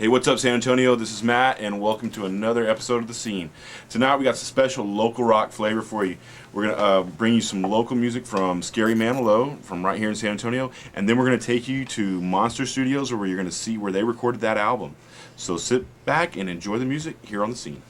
Hey, what's up, San Antonio? This is Matt, and welcome to another episode of The Scene. Tonight, we got some special local rock flavor for you. We're going to bring you some local music from Scary MANILOW from right here in San Antonio, and then we're going to take you to Monster Studios, where you're going to see where they recorded that album. So sit back and enjoy the music here on The Scene.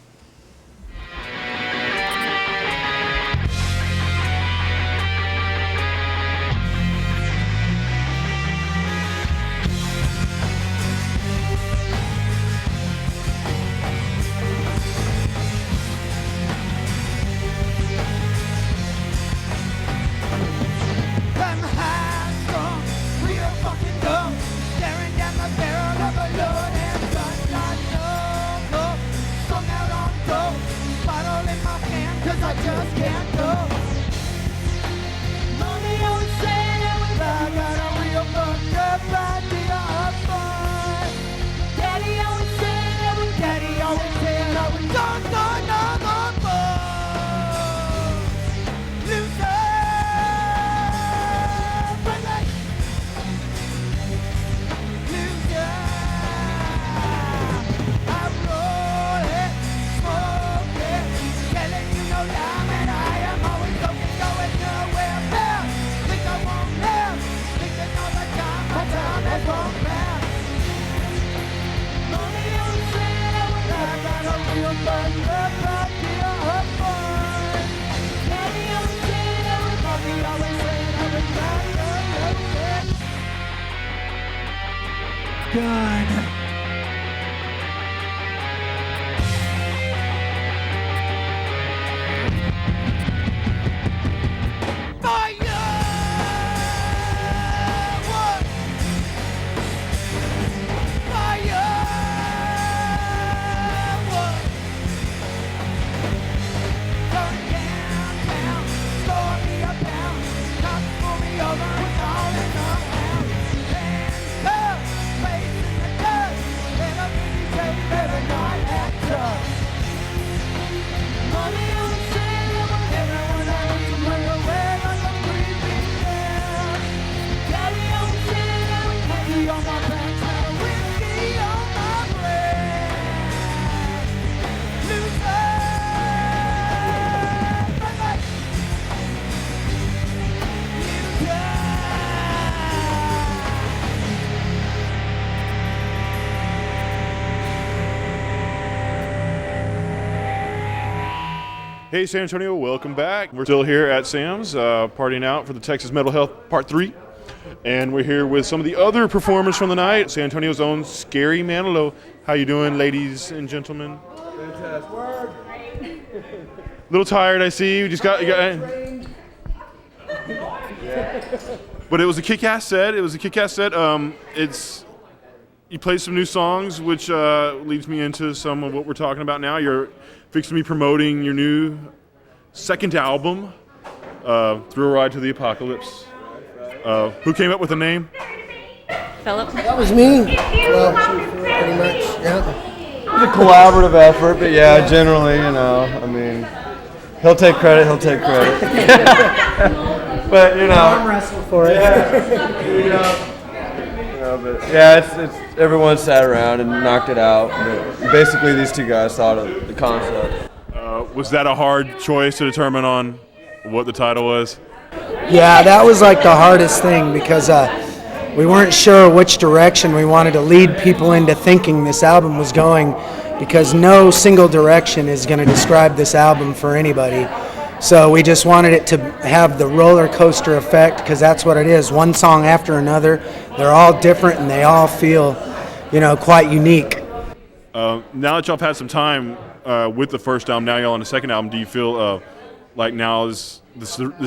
Hey, San Antonio, welcome back. We're still here at Sam's, partying out for the Texas Mental Health Part 3. And we're here with some of the other performers from the night, San Antonio's own Scary MANILOW. How you doing, ladies and gentlemen? Fantastic. A little tired, I see. You just got yeah. But it was a kick-ass set. You played some new songs, which leads me into some of what we're talking about now. You're fixing to be promoting your new second album, Through a Ride to the Apocalypse. Who came up with the name? Philip. That was me. Well, pretty much, yeah. It was a collaborative effort, but yeah, generally, I mean, he'll take credit. But, Arm wrestle for it. But yeah, it's everyone sat around and knocked it out. But basically, these two guys thought of the concept. Was that a hard choice to determine on what the title was? Yeah, that was like the hardest thing because we weren't sure which direction we wanted to lead people into thinking this album was going, because no single direction is going to describe this album for anybody. So we just wanted it to have the roller coaster effect, because that's what it is. One song after another, they're all different and they all feel, quite unique. Now that y'all have had some time with the first album, now y'all on the second album, do you feel like now this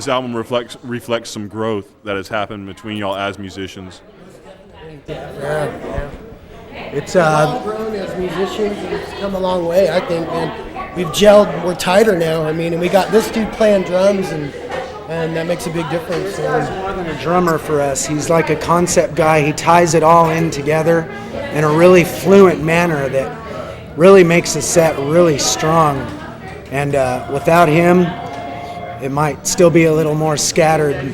album reflects some growth that has happened between y'all as musicians? Yeah. It's all grown as musicians, and it's come a long way, I think, man. We've gelled, we're tighter now, and we got this dude playing drums, and that makes a big difference. He's more than a drummer for us. He's like a concept guy. He ties it all in together in a really fluent manner that really makes the set really strong. And without him, it might still be a little more scattered.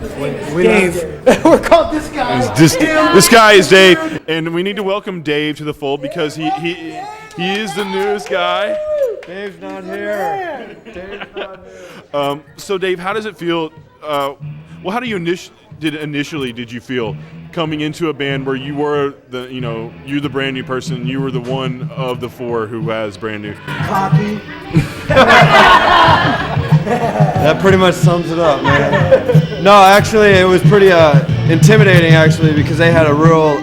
Dave. We're called this guy. This guy is Dave, and we need to welcome Dave to the fold because he is the newest guy. Dave's not here. Dave's not here. So Dave, how does it feel? How do you initially did you feel coming into a band where you were you're the brand new person, you were the one of the four who has brand new? Cocky. That pretty much sums it up, man. No, actually, it was pretty intimidating, actually, because they had a real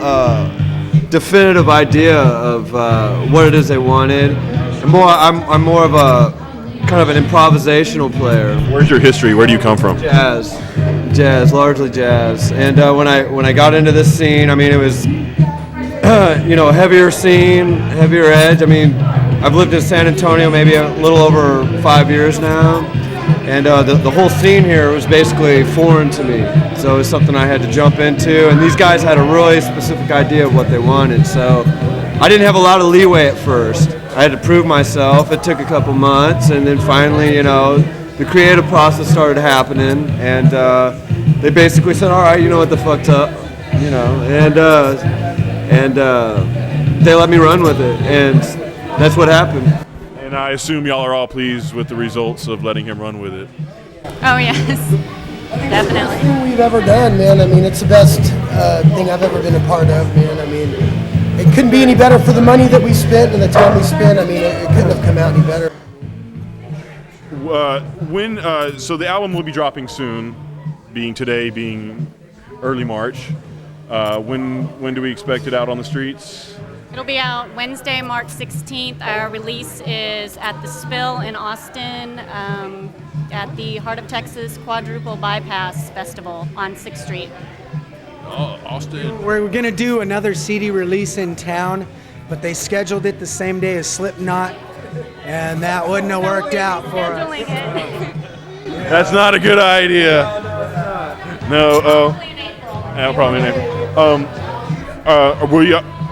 definitive idea of what it is they wanted. And I'm more of a kind of an improvisational player. Where's your history? Where do you come from? Jazz, largely jazz. And when I got into this scene, I mean, it was a heavier scene, heavier edge. I mean, I've lived in San Antonio maybe a little over 5 years now, and the whole scene here was basically foreign to me. So it was something I had to jump into, and these guys had a really specific idea of what they wanted. So I didn't have a lot of leeway at first. I had to prove myself. It took a couple months, and then finally, the creative process started happening, and they basically said, "All right, you know what the fuck's up," and they let me run with it, and that's what happened. And I assume y'all are all pleased with the results of letting him run with it. Oh, yes. Definitely. Everything we've ever done, man. I mean, it's the best thing I've ever been a part of, man. I mean, it couldn't be any better for the money that we spent and the time we spent. I mean, it couldn't have come out any better. So the album will be dropping soon, being early March. When do we expect it out on the streets? It'll be out Wednesday, March 16th. Our release is at the Spill in Austin at the Heart of Texas Quadruple Bypass Festival on 6th Street. Oh, Austin. We're going to do another CD release in town, but they scheduled it the same day as Slipknot, and that wouldn't have worked out for us. Scheduling it. That's not a good idea. No. Probably in April.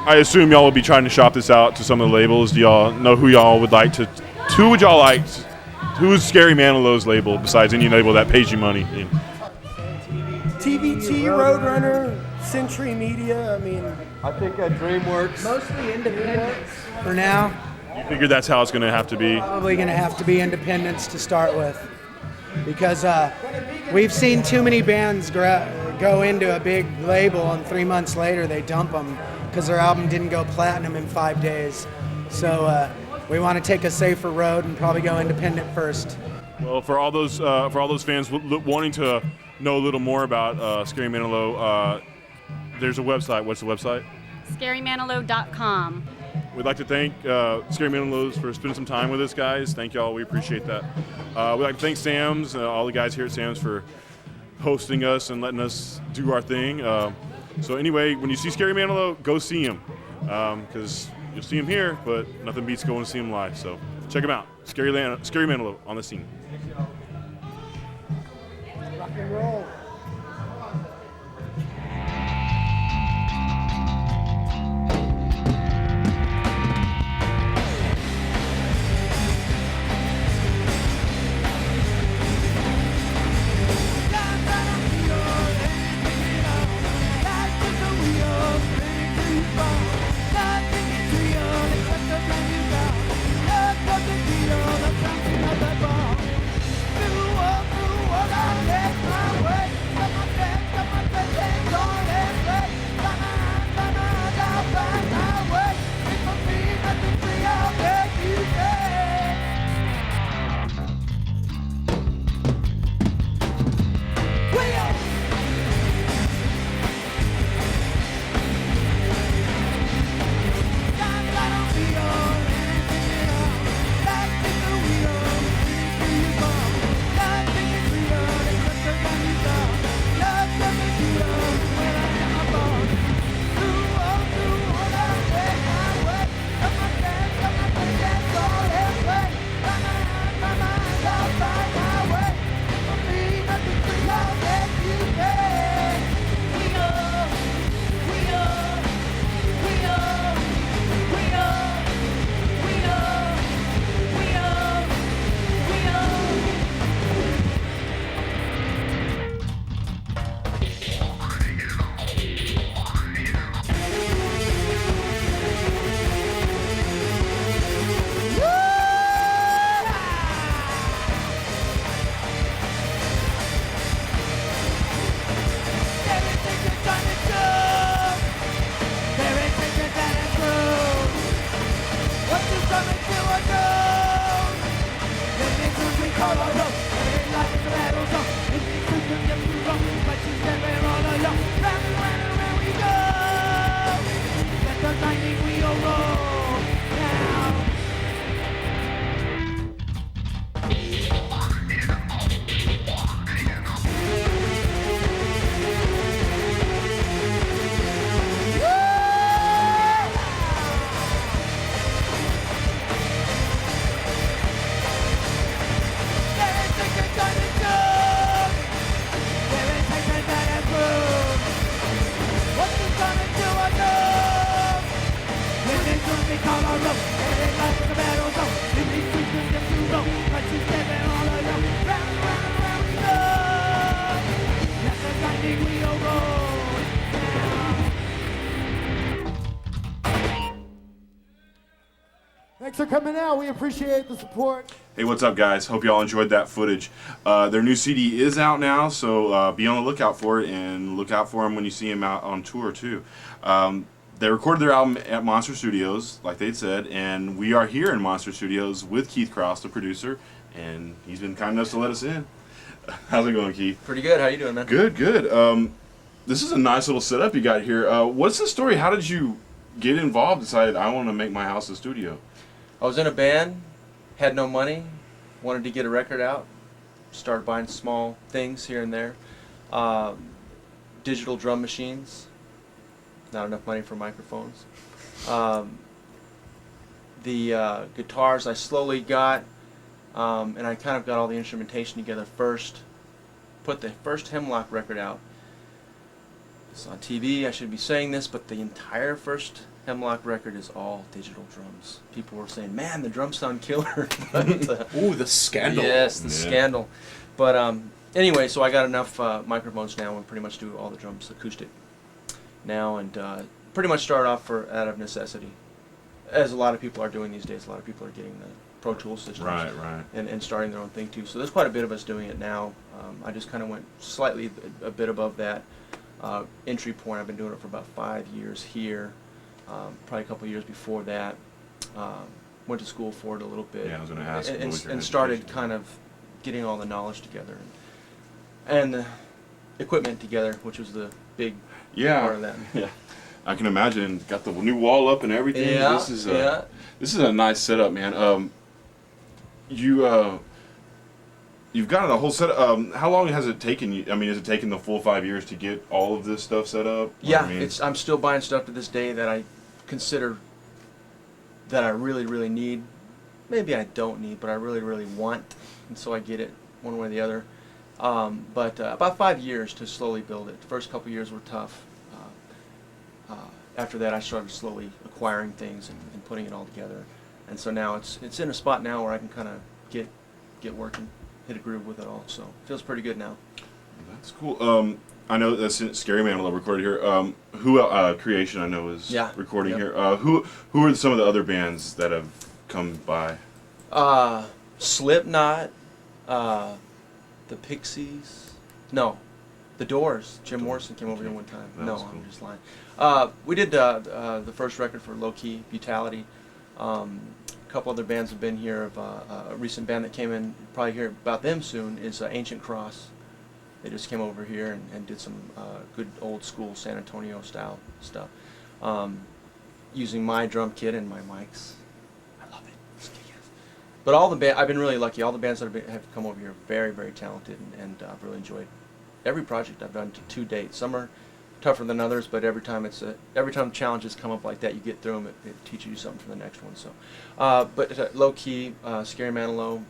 I assume y'all will be trying to shop this out to some of the labels. Do y'all know who y'all would like to? Who would y'all like? Who is Scary Manilow's label besides any label that pays you money? TVT, Roadrunner, Century Media. I mean, I think DreamWorks. Mostly independent for now. You figure that's how it's going to have to be. Probably going to have to be independents to start with, because we've seen too many bands go into a big label and 3 months later they dump them because their album didn't go platinum in 5 days. So we want to take a safer road and probably go independent first. Well, for all those fans wanting to know a little more about Scary Manilow, there's a website. What's the website? ScaryManilow.com. We'd like to thank Scary Manilows for spending some time with us, guys. Thank y'all. We appreciate that. We'd like to thank Sam's, all the guys here at Sam's for hosting us and letting us do our thing. So anyway, when you see Scary Manilow, go see him, because you'll see him here, but nothing beats going to see him live. So check him out. Scary Manilow on the scene. rock and roll. Way. for coming out. We appreciate the support. Hey, what's up, guys? Hope y'all enjoyed that footage. Their new CD is out now, so be on the lookout for it, and look out for them when you see them out on tour, too. They recorded their album at Monster Studios, like they'd said, and we are here in Monster Studios with Keith Cross, the producer, and he's been kind enough to let us in. How's it going, Keith? Pretty good. How you doing, man? Good, good. This is a nice little setup you got here. What's the story? How did you get involved, decided I want to make my house a studio? I was in a band, had no money, wanted to get a record out, started buying small things here and there. Digital drum machines, not enough money for microphones. The guitars I slowly got, and I kind of got all the instrumentation together first. Put the first Hemlock record out. It's on TV, I should be saying this, but the entire first Hemlock record is all digital drums. People were saying, man, the drums sound killer. But, Ooh, the scandal. yes, the scandal. But anyway, so I got enough microphones now and pretty much do all the drums acoustic now, and pretty much start off out of necessity. As a lot of people are doing these days, a lot of people are getting the Pro Tools systems Right. and starting their own thing too. So there's quite a bit of us doing it now. I just kind of went slightly a bit above that entry point. I've been doing it for about 5 years here, probably a couple of years before that. Went to school for it a little bit. Yeah, I was going to ask. what was your and started education? kind of getting all the knowledge together and the equipment together, which was the big part of that. Yeah. I can imagine. Got the new wall up and everything. Yeah, This is a nice setup, man. You've got a whole set. How long has it taken you? I mean, has it taken the full 5 years to get all of this stuff set up? Yeah, I mean, I'm still buying stuff to this day that I consider that I really, really need. Maybe I don't need, but I really, really want, and so I get it one way or the other. But about 5 years to slowly build it. The first couple years were tough. After that, I started slowly acquiring things and putting it all together, and so now it's in a spot now where I can kind of get working, hit a groove with it all. So it feels pretty good now. that's cool. I know that's Scary Manilow recorded here. Who Creation I know is recording here. Who are some of the other bands that have come by? Slipknot, the Pixies, no, the Doors. Jim Morrison came over here one time. That No, was cool. I'm just lying. We did the first record for Low Key Brutality. A couple other bands have been here. A recent band that came in, you'll probably hear about them soon, is Ancient Cross. They just came over here and did some good old school San Antonio style stuff, using my drum kit and my mics. I love it. It's kick-ass. But all the I've been really lucky. All the bands that have come over here are very, very talented, and I've really enjoyed every project I've done to date. Some are tougher than others, but every time challenges come up like that, you get through them. It teaches you something for the next one. So, but Low Key, Scary Manilow,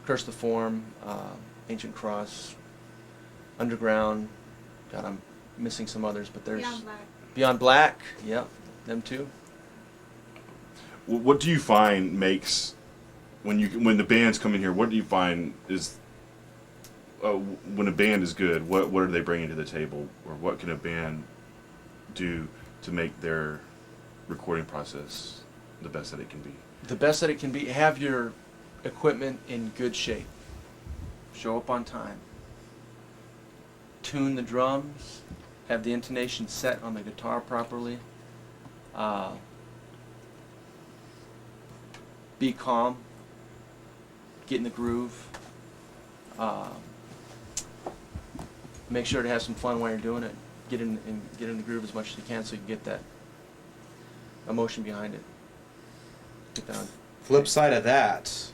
Curse the Form, Ancient Cross, Underground. God, I'm missing some others, but there's Beyond Black. Yeah, them too. What do you find makes when the bands come in here? What do you find is when a band is good? What are they bringing to the table, or what can a band do to make their recording process the best that it can be? The best that it can be. Have your equipment in good shape. Show up on time. Tune the drums. Have the intonation set on the guitar properly. Be calm. Get in the groove. Make sure to have some fun while you're doing it. Get in the groove as much as you can so you can get that emotion behind it. Get down. Flip side of that,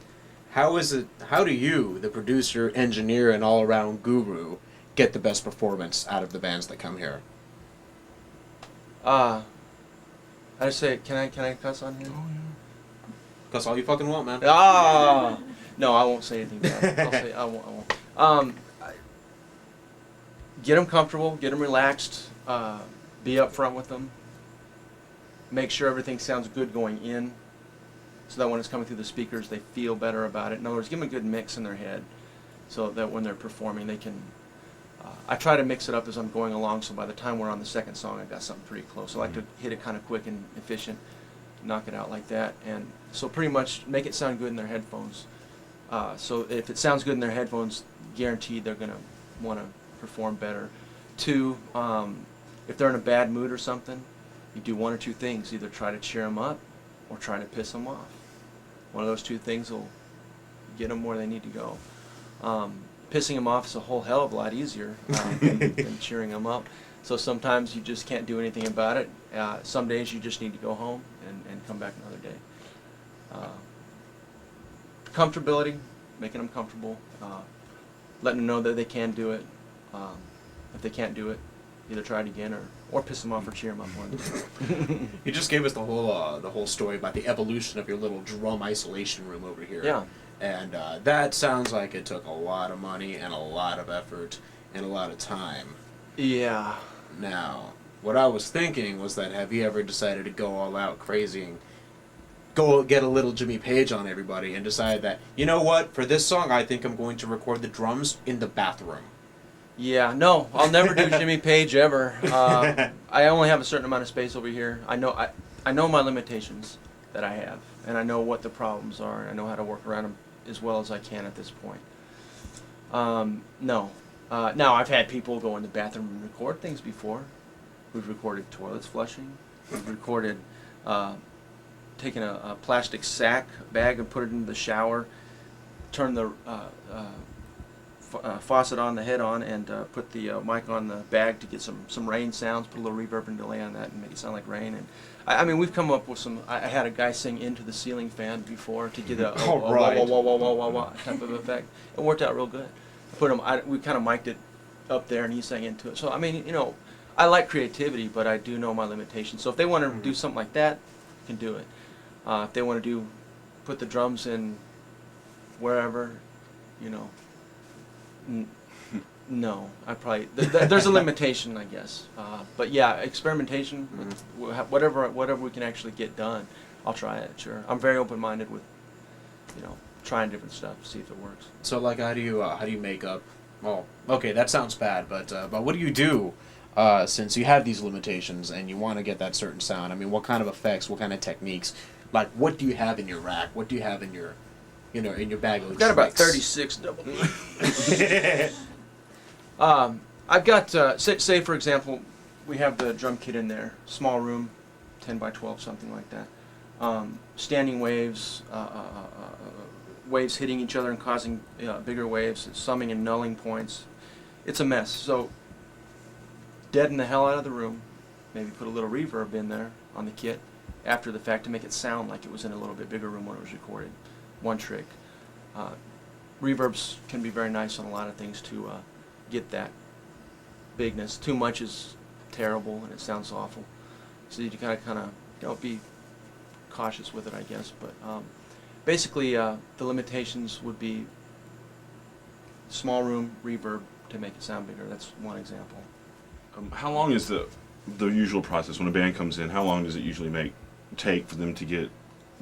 how do you, the producer, engineer, and all-around guru, get the best performance out of the bands that come here? I say, can I cuss on here? That's all you fucking want, man. Ah, no, I won't say anything bad. I won't. Get them comfortable, get them relaxed, be upfront with them. Make sure everything sounds good going in, so that when it's coming through the speakers, they feel better about it. In other words, give them a good mix in their head, so that when they're performing, they can. I try to mix it up as I'm going along, so by the time we're on the second song, I've got something pretty close. I like to hit it kind of quick and efficient. knock it out like that. And so pretty much make it sound good in their headphones. So if it sounds good in their headphones, guaranteed they're going to want to perform better. Two, if they're in a bad mood or something, you do one or two things. Either try to cheer them up or try to piss them off. One of those two things will get them where they need to go. Pissing them off is a whole hell of a lot easier than cheering them up. So sometimes you just can't do anything about it. Some days you just need to go home and come back another day. Comfortability, making them comfortable, letting them know that they can do it. If they can't do it, either try it again or piss them off or cheer them up more. You just gave us the whole story about the evolution of your little drum isolation room over here. Yeah. And that sounds like it took a lot of money and a lot of effort and a lot of time. Yeah. Now, what I was thinking was that have you ever decided to go all out crazy and go get a little Jimmy Page on everybody and decide that, you know what, for this song I think I'm going to record the drums in the bathroom? Yeah, no, I'll never do Jimmy Page ever. I only have a certain amount of space over here. I know my limitations that I have, and I know what the problems are, and I know how to work around them as well as I can at this point. No. Now, I've had people go in the bathroom and record things before. We've recorded toilets flushing. We've recorded taking a plastic sack bag and put it into the shower, turn the faucet on, the head on, and put the mic on the bag to get some rain sounds, put a little reverb and delay on that and make it sound like rain. And I mean, we've come up with some. I had a guy sing into the ceiling fan before to get a wah, wah, wah, wah, wah, wah, wah type of effect. It worked out real good. We kind of mic'd it up there and he sang into it. So I mean, you know, I like creativity, but I do know my limitations. So if they want to do something like that, can do it. If they want to put the drums in wherever, you know, no, I probably there's a limitation, I guess. But yeah, experimentation, whatever we can actually get done, I'll try it. Sure, I'm very open-minded with, you know, trying different stuff to see if it works. So like, how do you make up? Well, okay, that sounds bad, but what do you do since you have these limitations and you want to get that certain sound? I mean, what kind of effects? What kind of techniques? Like, what do you have in your rack? What do you have in your, you know, in your bag of I've got about 36 double. I've got say for example, we have the drum kit in there, small room, 10 by 12, something like that. Standing waves, waves hitting each other and causing bigger waves, summing and nulling points. It's a mess. So deaden the hell out of the room. Maybe put a little reverb in there on the kit after the fact to make it sound like it was in a little bit bigger room when it was recorded. One trick. Reverbs can be very nice on a lot of things to get that bigness. Too much is terrible and it sounds awful. So you kind of you know, be cautious with it, I guess. But basically, the limitations would be small room reverb to make it sound bigger. That's one example. How long is the usual process when a band comes in? How long does it usually take for them to get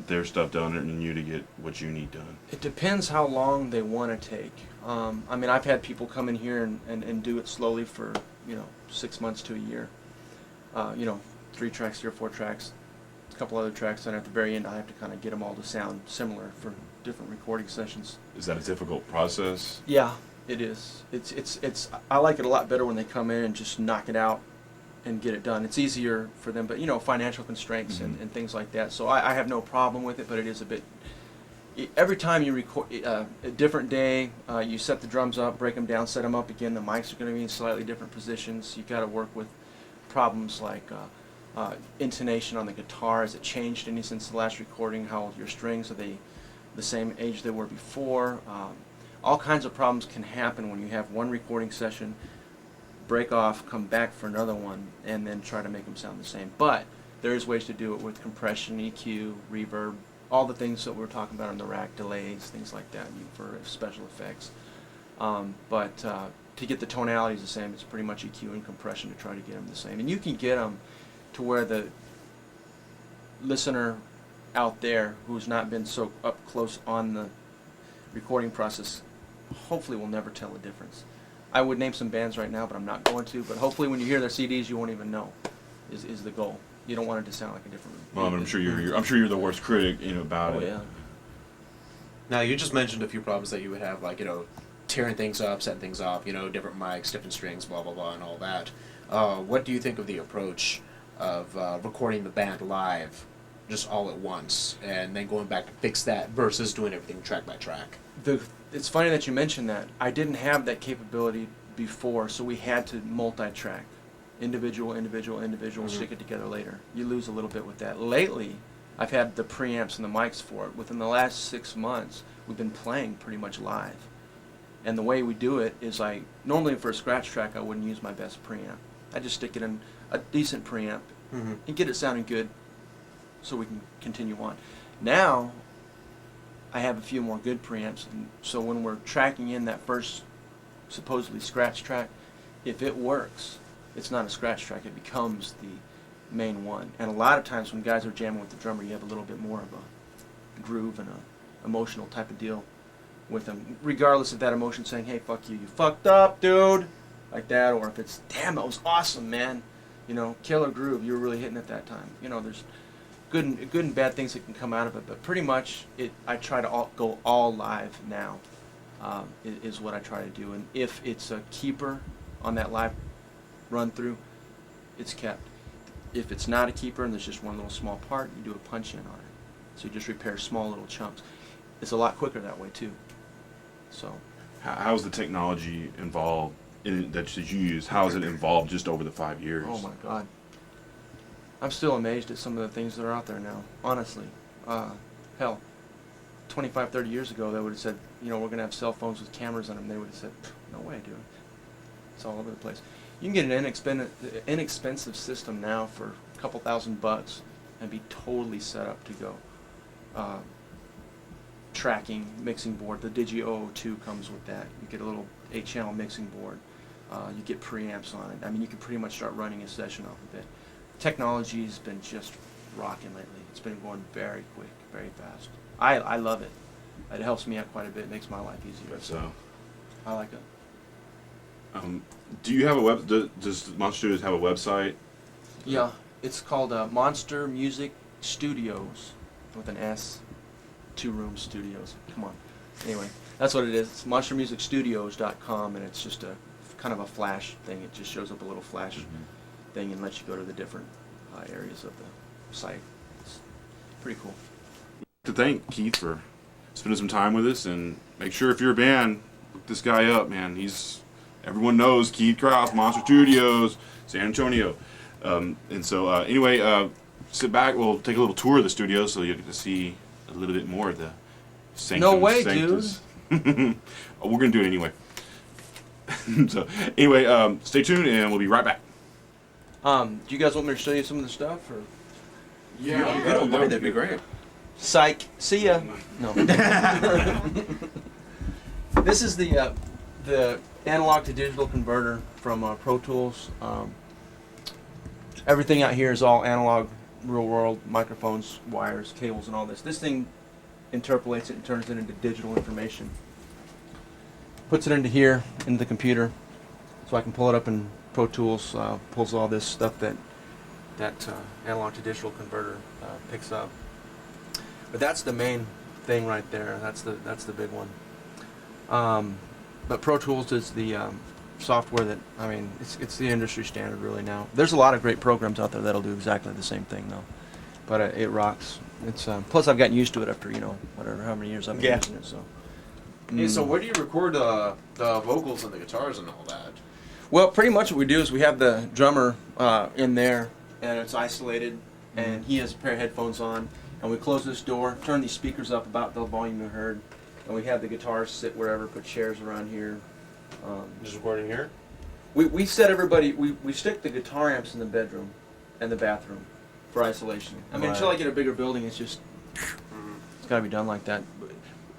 their stuff done and you to get what you need done? It depends how long they want to take. I mean, I've had people come in here and do it slowly for, you know, 6 months to a year. You know, 3 tracks, 3 or 4 tracks, a couple other tracks, and at the very end I have to kind of get them all to sound similar for different recording sessions. Is that a difficult process? Yeah, it is. I like it a lot better when they come in and just knock it out and get it done. It's easier for them, but you know, financial constraints and things like that. So I have no problem with it, but it is a bit. Every time you record a different day, you set the drums up, break them down, set them up again. The mics are going to be in slightly different positions. You got to work with problems like intonation on the guitar. Has it changed any since the last recording? How your strings, are they the same age they were before? All kinds of problems can happen when you have one recording session, break off, come back for another one, and then try to make them sound the same. But there's ways to do it with compression, EQ, reverb, all the things that we're talking about on the rack, delays, things like that for special effects. But to get the tonalities the same, it's pretty much EQ and compression to try to get them the same. And you can get them to where the listener out there who's not been so up close on the recording process hopefully will never tell the difference. I would name some bands right now, but I'm not going to. But hopefully when you hear their CDs, you won't even know, is the goal. You don't want it to sound like a different. Well, I'm sure you're the worst critic, about Oh it. yeah. Now, you just mentioned a few problems that you would have, like, tearing things up, setting things up, different mics, different strings, blah, blah, blah, and all that. What do you think of the approach of recording the band live just all at once and then going back to fix that versus doing everything track by track? It's funny that you mentioned that. I didn't have that capability before, so we had to multi-track. Individual, stick it together later. You lose a little bit with that. Lately, I've had the preamps and the mics for it. Within the last 6 months, we've been playing pretty much live. And the way we do it is normally for a scratch track, I wouldn't use my best preamp. I just stick it in a decent preamp and get it sounding good so we can continue on. Now, I have a few more good preamps, and so when we're tracking in that first supposedly scratch track, if it works, it's not a scratch track, it becomes the main one. And a lot of times when guys are jamming with the drummer, you have a little bit more of a groove and a emotional type of deal with them, regardless of that emotion saying, hey, fuck you, you fucked up, dude, like that, or if it's, damn, that was awesome, man, killer groove, you were really hitting it that time. There's good and bad things that can come out of it, but pretty much I try to go all live now, is what I try to do. And if it's a keeper on that live run through, it's kept. If it's not a keeper and there's just one little small part, you do a punch in on it. So you just repair small little chunks. It's a lot quicker that way too. So, How's the technology involved that you use? How has it evolved just over the 5 years? oh my God, I'm still amazed at some of the things that are out there now. Honestly, hell, 25, 30 years ago, they would have said, we're gonna have cell phones with cameras on them. They would have said, no way, dude. It's all over the place. You can get an inexpensive system now for a couple $1,000 and be totally set up to go. Tracking, mixing board. The Digi 002 comes with that. You get a little 8-channel mixing board. You get preamps on it. I mean, you can pretty much start running a session off of it. Technology's been just rocking lately. It's been going very quick, very fast. I love it. It helps me out quite a bit. It makes my life easier. So, I like it. do you have does Monster Studios have a website? Yeah, it's called Monster Music Studios with an S. 2-room studios. Come on. Anyway, that's what it is. It's monstermusicstudios.com, and it's just a kind of a flash thing. It just shows up a little flash thing and lets you go to the different areas of the site. It's pretty cool. To thank Keith for spending some time with us, and make sure if you're a band, look this guy up, man. Everyone knows Keith Krause, Monster Studios, San Antonio. And so anyway, sit back. We'll take a little tour of the studio so you get to see a little bit more of the sanctum. No way, sanctus. Dude. Oh, we're gonna do it anyway. So anyway, stay tuned, and we'll be right back. Do you guys want me to show you some of the stuff, or? Yeah, If you don't mind, that'd be great. Psych. See ya. No. This is the analog to digital converter from Pro Tools. Everything out here is all analog, real world, microphones, wires, cables, and all this. This thing interpolates it and turns it into digital information. Puts it into here, into the computer, so I can pull it up in Pro Tools, pulls all this stuff that analog to digital converter picks up. But that's the main thing right there. That's the big one. But Pro Tools is the software that, it's the industry standard really now. There's a lot of great programs out there that'll do exactly the same thing though. But it rocks. It's plus I've gotten used to it after how many years I've been using it. So. Hey, so where do you record the vocals and the guitars and all that? Well, pretty much what we do is we have the drummer in there, and it's isolated, and he has a pair of headphones on, and we close this door, turn these speakers up about the volume you heard, and we have the guitars sit wherever, put chairs around here. Just recording here? We set everybody, we stick the guitar amps in the bedroom and the bathroom for isolation. Until I get a bigger building, it's just, it's got to be done like that.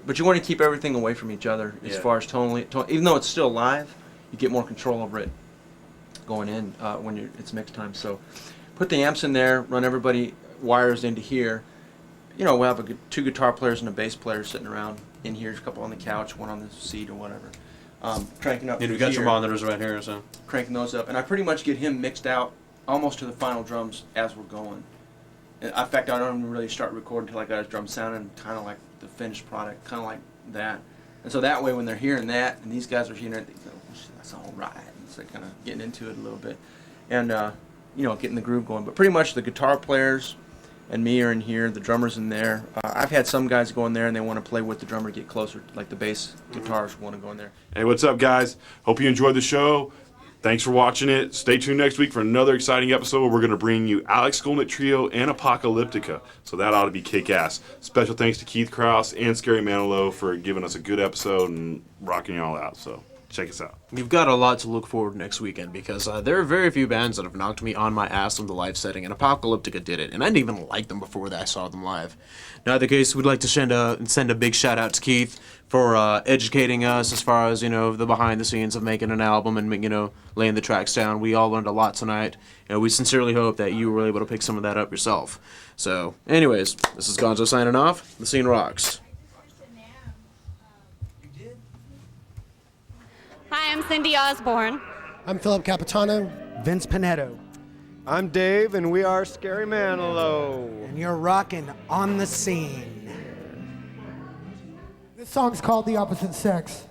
But you want to keep everything away from each other as far as tonally, even though it's still live, you get more control over it going in when it's mix time. So put the amps in there, run everybody wires into here. We'll have 2 guitar players and a bass player sitting around in here, a couple on the couch, one on the seat or whatever. Cranking up. We got some monitors right here, so. Cranking those up, and I pretty much get him mixed out almost to the final drums as we're going. In fact, I don't even really start recording until I got his drum sounding kind of like the finished product, kind of like that. And so that way, when they're hearing that, and these guys are hearing it, they go, "That's all right." And so kind of getting into it a little bit, and you know, getting the groove going. But pretty much the guitar players and me are in here, the drummer's in there. I've had some guys go in there and they want to play with the drummer, get closer, like the bass guitars want to go in there. Hey, what's up, guys? Hope you enjoyed the show. Thanks for watching it. Stay tuned next week for another exciting episode where we're going to bring you Alex Skolnick Trio and Apocalyptica. So that ought to be kick-ass. Special thanks to Keith Krause and Scary Manilow for giving us a good episode and rocking you all out. So check us out. You've got a lot to look forward to next weekend because there are very few bands that have knocked me on my ass in the live setting, and Apocalyptica did it, and I didn't even like them before I saw them live. In either case, we'd like to send a big shout out to Keith for educating us as far as, you know, the behind the scenes of making an album and, you know, laying the tracks down. We all learned a lot tonight, and we sincerely hope that you were able to pick some of that up yourself. So, anyways, this is Gonzo signing off. The scene rocks. Hi, I'm Cindy Osborne. I'm Philip Capitano. Vince Panetto, I'm Dave, and we are Scary Manilow. and you're rocking On the Scene. This song's called The Opposite Sex.